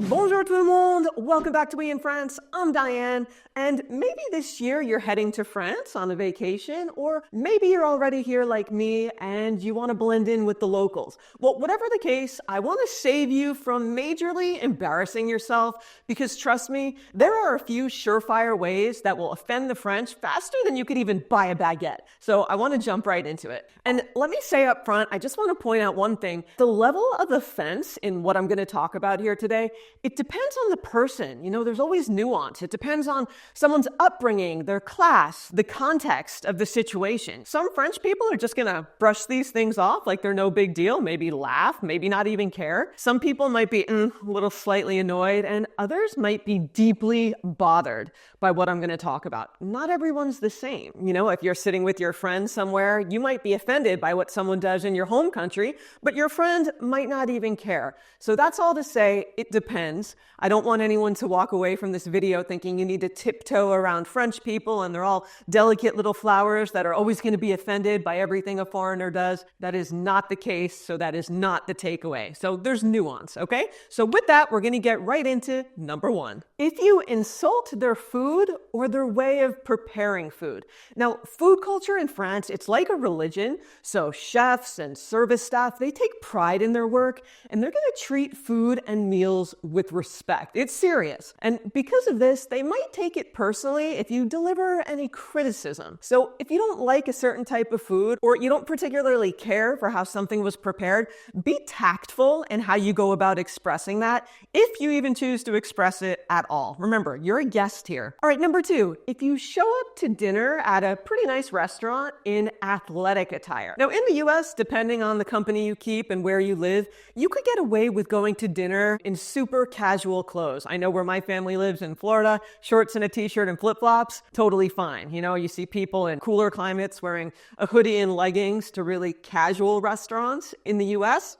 Bonjour tout le monde! Welcome back to We in France. I'm Diane, and maybe this year you're heading to France on a vacation, or maybe you're already here like me and you want to blend in with the locals. Well, whatever the case, I want to save you from majorly embarrassing yourself because trust me, there are a few surefire ways that will offend the French faster than you could even buy a baguette. So I want to jump right into it. And let me say up front, I just want to point out one thing. The level of offense in what I'm going to talk about here today, it depends on the person. You know, there's always nuance. It depends on someone's upbringing, their class, the context of the situation. Some French people are just going to brush these things off like they're no big deal, maybe laugh, maybe not even care. Some people might be a little slightly annoyed, and others might be deeply bothered by what I'm going to talk about. Not everyone's the same. You know, if you're sitting with your friend somewhere, you might be offended by what someone does in your home country, but your friend might not even care. So that's all to say, it depends. I don't want anyone to walk away from this video thinking you need to tiptoe around French people and they're all delicate little flowers that are always going to be offended by everything a foreigner does. That is not the case, so that is not the takeaway. So there's nuance, okay? So with that, we're going to get right into number one. If you insult their food or their way of preparing food. Now, food culture in France, it's like a religion. So chefs and service staff, they take pride in their work and they're going to treat food and meals with respect. It's serious. And because of this, they might take it personally if you deliver any criticism. So if you don't like a certain type of food or you don't particularly care for how something was prepared, be tactful in how you go about expressing that, if you even choose to express it at all. Remember, you're a guest here. All right, number two, if you show up to dinner at a pretty nice restaurant in athletic attire. Now, in the US, depending on the company you keep and where you live, you could get away with going to dinner in super casual clothes. I know where my family lives in Florida, shorts and a t-shirt and flip-flops, totally fine. You know, you see people in cooler climates wearing a hoodie and leggings to really casual restaurants in the US.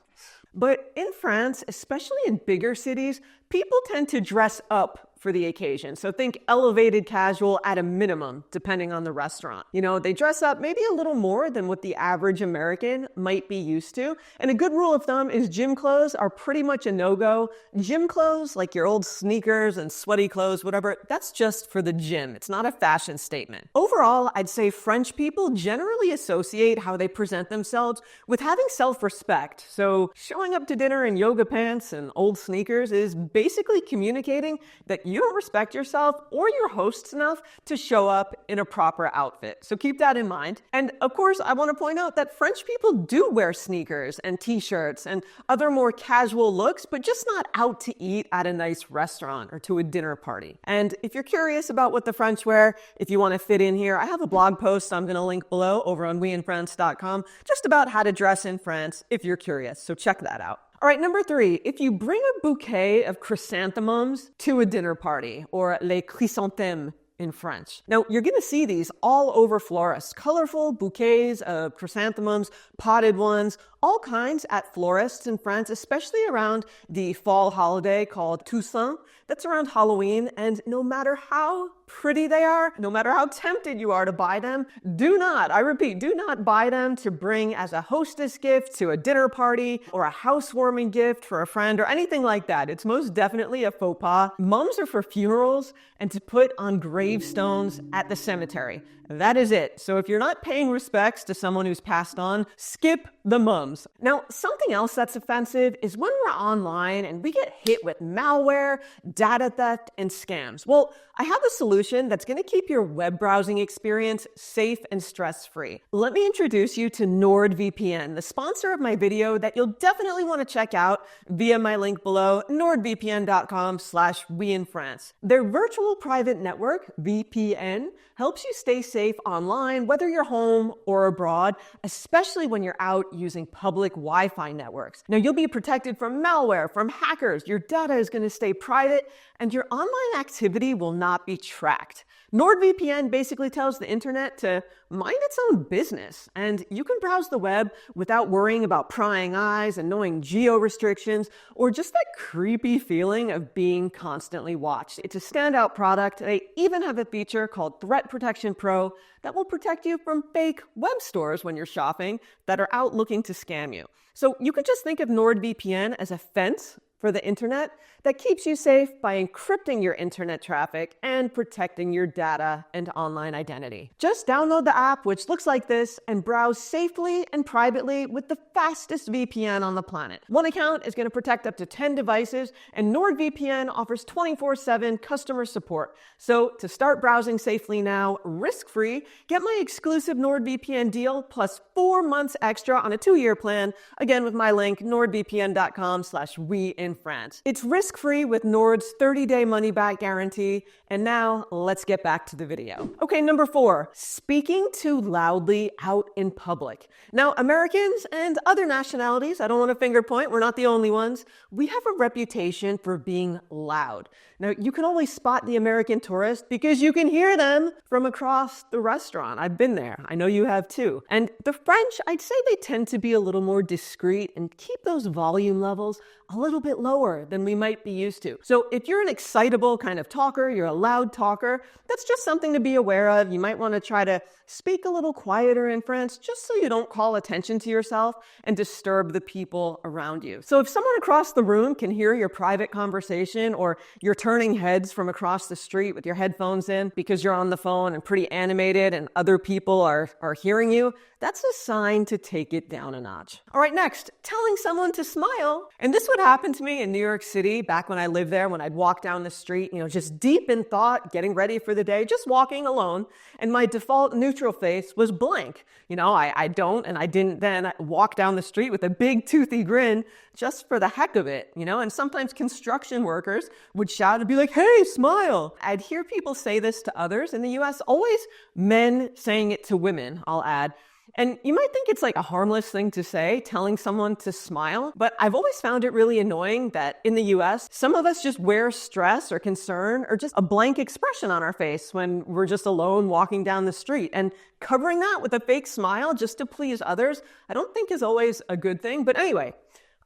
But in France, especially in bigger cities, people tend to dress up for the occasion. So think elevated casual at a minimum, depending on the restaurant. You know, they dress up maybe a little more than what the average American might be used to. And a good rule of thumb is gym clothes are pretty much a no-go. Gym clothes, like your old sneakers and sweaty clothes, whatever, that's just for the gym. It's not a fashion statement. Overall, I'd say French people generally associate how they present themselves with having self-respect. So showing up to dinner in yoga pants and old sneakers is basically communicating that you don't respect yourself or your hosts enough to show up in a proper outfit. So keep that in mind. And of course, I want to point out that French people do wear sneakers and t-shirts and other more casual looks, but just not out to eat at a nice restaurant or to a dinner party. And if you're curious about what the French wear, if you want to fit in here, I have a blog post I'm going to link below over on weinfrance.com just about how to dress in France if you're curious. So check that out. All right, number three, if you bring a bouquet of chrysanthemums to a dinner party, or les chrysanthemums in French. Now, you're going to see these all over florists, colorful bouquets of chrysanthemums, potted ones, all kinds at florists in France, especially around the fall holiday called Toussaint. That's around Halloween, and no matter how pretty they are, no matter how tempted you are to buy them, do not, I repeat, do not buy them to bring as a hostess gift to a dinner party or a housewarming gift for a friend or anything like that. It's most definitely a faux pas. Mums are for funerals and to put on gravestones at the cemetery. That is it. So if you're not paying respects to someone who's passed on, skip the mums. Now, something else that's offensive is when we're online and we get hit with malware, data theft, and scams. Well, I have a solution that's going to keep your web browsing experience safe and stress-free. Let me introduce you to NordVPN, the sponsor of my video that you'll definitely want to check out via my link below, nordvpn.com/weinfrance. Their virtual private network, VPN, helps you stay safe online, whether you're home or abroad, especially when you're out using public Wi-Fi networks. Now, you'll be protected from malware, from hackers, your data is going to stay private, and your online activity will not be tracked. NordVPN basically tells the internet to mind its own business, and you can browse the web without worrying about prying eyes, annoying geo restrictions, or just that creepy feeling of being constantly watched. It's a standout product. They even have a feature called Threat Protection Pro that will protect you from fake web stores when you're shopping that are out looking to scam you. So you can just think of NordVPN as a fence for the internet that keeps you safe by encrypting your internet traffic and protecting your data and online identity. Just download the app, which looks like this, and browse safely and privately with the fastest VPN on the planet. One account is going to protect up to 10 devices, and NordVPN offers 24/7 customer support. So to start browsing safely now, risk-free, get my exclusive NordVPN deal plus 4 months extra on a 2-year plan, again with my link, nordvpn.com/weinfrance. It's risk-free with Nord's 30-day money-back guarantee. And now let's get back to the video. Okay, number 4, speaking too loudly out in public. Now, Americans and other nationalities, I don't want to finger point, we're not the only ones, we have a reputation for being loud. Now, you can always spot the American tourist because you can hear them from across the restaurant. I've been there. I know you have too. And the French, I'd say they tend to be a little more discreet and keep those volume levels a little bit lower than we might be used to. So if you're an excitable kind of talker, you're a loud talker, that's just something to be aware of. You might want to try to speak a little quieter in French just so you don't call attention to yourself and disturb the people around you. So if someone across the room can hear your private conversation, or you're turning heads from across the street with your headphones in because you're on the phone and pretty animated and other people are hearing you, that's a sign to take it down a notch. All right, next, telling someone to smile. And this would happen to me in New York City back when I lived there, when I'd walk down the street, just deep in thought, getting ready for the day, just walking alone. And my default neutral face was blank. I don't and I didn't then walk down the street with a big toothy grin just for the heck of it, and sometimes construction workers would shout and be like, "Hey, smile." I'd hear people say this to others in the US, always men saying it to women, I'll add. And you might think it's like a harmless thing to say, telling someone to smile, but I've always found it really annoying that in the US, some of us just wear stress or concern or just a blank expression on our face when we're just alone walking down the street. And covering that with a fake smile just to please others, I don't think is always a good thing. But anyway,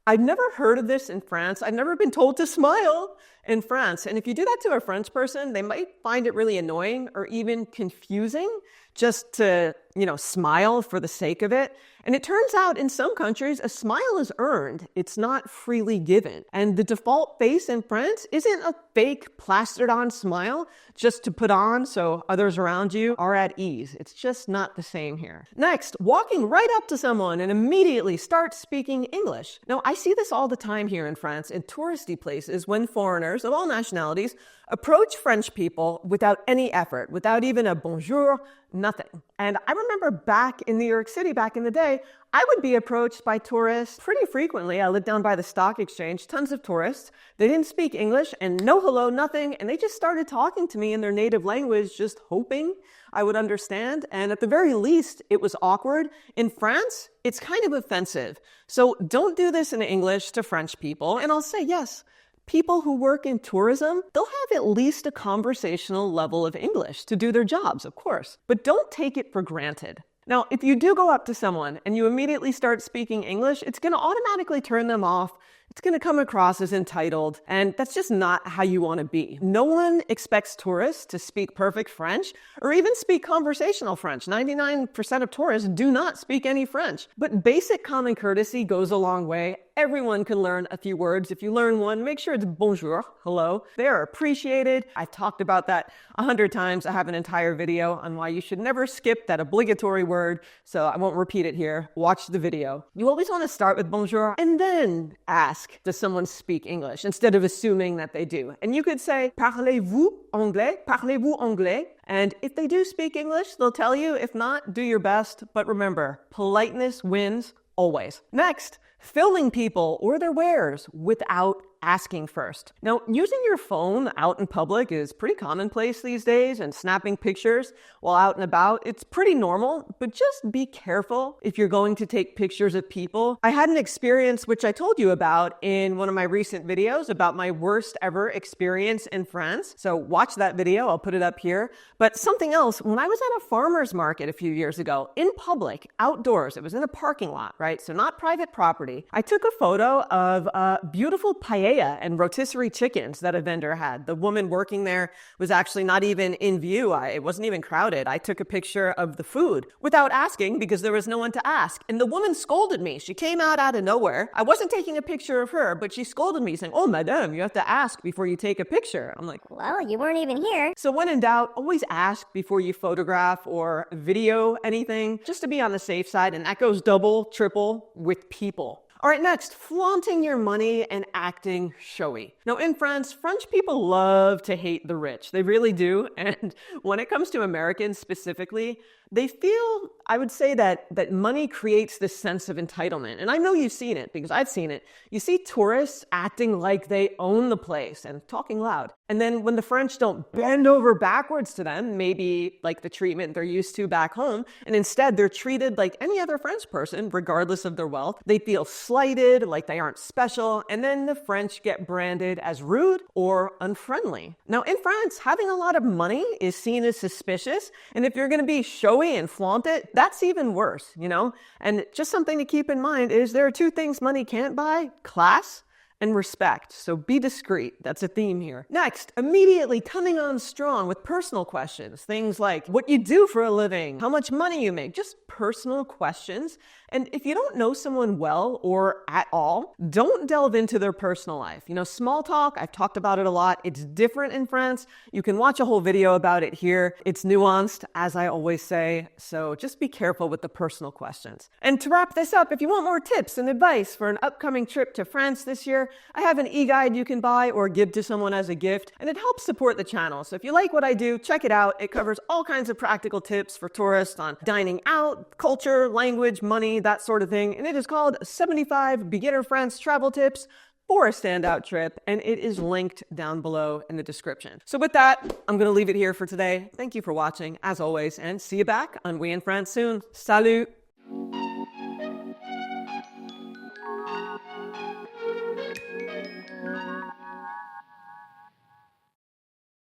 I've never heard of this in France. I've never been told to smile in France. And if you do that to a French person, they might find it really annoying or even confusing just to, smile for the sake of it. And it turns out in some countries, a smile is earned. It's not freely given. And the default face in France isn't a fake plastered on smile just to put on so others around you are at ease. It's just not the same here. Next, walking right up to someone and immediately start speaking English. Now, I see this all the time here in France in touristy places when foreigners of all nationalities approach French people without any effort, without even a bonjour, nothing. And I remember back in New York City, back in the day, I would be approached by tourists pretty frequently. I lived down by the stock exchange, tons of tourists. They didn't speak English and no hello, nothing. And they just started talking to me in their native language, just hoping I would understand. And at the very least, it was awkward. In France, it's kind of offensive. So don't do this in English to French people. And I'll say, yes, people who work in tourism, they'll have at least a conversational level of English to do their jobs, of course. But don't take it for granted. Now, if you do go up to someone and you immediately start speaking English, it's going to automatically turn them off. It's going to come across as entitled, and that's just not how you want to be. No one expects tourists to speak perfect French or even speak conversational French. 99% of tourists do not speak any French. But basic common courtesy goes a long way. Everyone can learn a few words. If you learn one, make sure it's bonjour, hello. They are appreciated. I've talked about that 100 times. I have an entire video on why you should never skip that obligatory word, so I won't repeat it here. Watch the video. You always want to start with bonjour and then ask, does someone speak English, instead of assuming that they do. And you could say, parlez-vous anglais? Parlez-vous anglais? And if they do speak English, they'll tell you. If not, do your best. But remember, politeness wins always. Next, filming people or their wares without asking first. Now, using your phone out in public is pretty commonplace these days, and snapping pictures while out and about, it's pretty normal, but just be careful if you're going to take pictures of people. I had an experience which I told you about in one of my recent videos about my worst ever experience in France. So watch that video, I'll put it up here. But something else, when I was at a farmer's market a few years ago, in public, outdoors, it was in a parking lot, right? So not private property. I took a photo of a beautiful paella paella and rotisserie chickens that a vendor had. The woman working there was actually not even in view. It wasn't even crowded. I took a picture of the food without asking because there was no one to ask. And the woman scolded me. She came out of nowhere. I wasn't taking a picture of her, but she scolded me saying, "Oh, madame, you have to ask before you take a picture." I'm like, well, you weren't even here. So when in doubt, always ask before you photograph or video anything, just to be on the safe side. And that goes double, triple with people. All right, next, flaunting your money and acting showy. Now, in France, French people love to hate the rich. They really do. And when it comes to Americans specifically, they feel, I would say that money creates this sense of entitlement. And I know you've seen it because I've seen it. You see tourists acting like they own the place and talking loud. And then when the French don't bend over backwards to them, maybe like the treatment they're used to back home, and instead they're treated like any other French person, regardless of their wealth, they feel slighted, like they aren't special, and then the French get branded as rude or unfriendly. Now, in France, having a lot of money is seen as suspicious, and if you're going to be showy and flaunt it, that's even worse, you know? And just something to keep in mind is there are two things money can't buy: class and respect. So be discreet. That's a theme here. Next, immediately coming on strong with personal questions. Things like what you do for a living, how much money you make, just personal questions. And if you don't know someone well or at all, don't delve into their personal life. You know, small talk, I've talked about it a lot. It's different in France. You can watch a whole video about it here. It's nuanced, as I always say. So just be careful with the personal questions. And to wrap this up, if you want more tips and advice for an upcoming trip to France this year, I have an e-guide you can buy or give to someone as a gift, and it helps support the channel. So if you like what I do, check it out. It covers all kinds of practical tips for tourists on dining out, culture, language, money, that sort of thing. And it is called 75 Beginner France Travel Tips for a Standout Trip, and it is linked down below in the description. So with that, I'm going to leave it here for today. Thank you for watching, as always, and see you back on We in France soon. Salut!